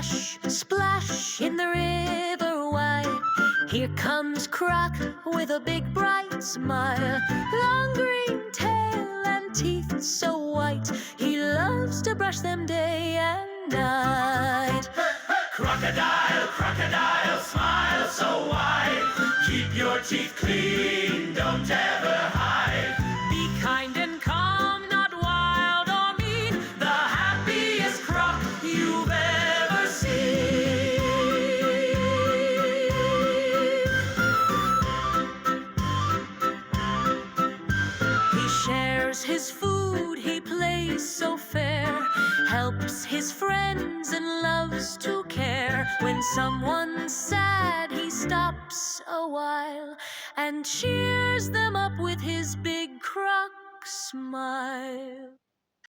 Splash, splash in the river wide. Here comes Croc with a big bright smile. Long green tail and teeth so white. He loves to brush them day and night. Crocodile, crocodile, smile so wide. Keep your teeth clean, don't ever hide. Be kind and calm, not wild or mean. The happiest Croc you've ever seen. He shares his food, he plays so fair, helps his friends and loves to care. When someone's sad, he stops a while and cheers them up with his big Croc smile.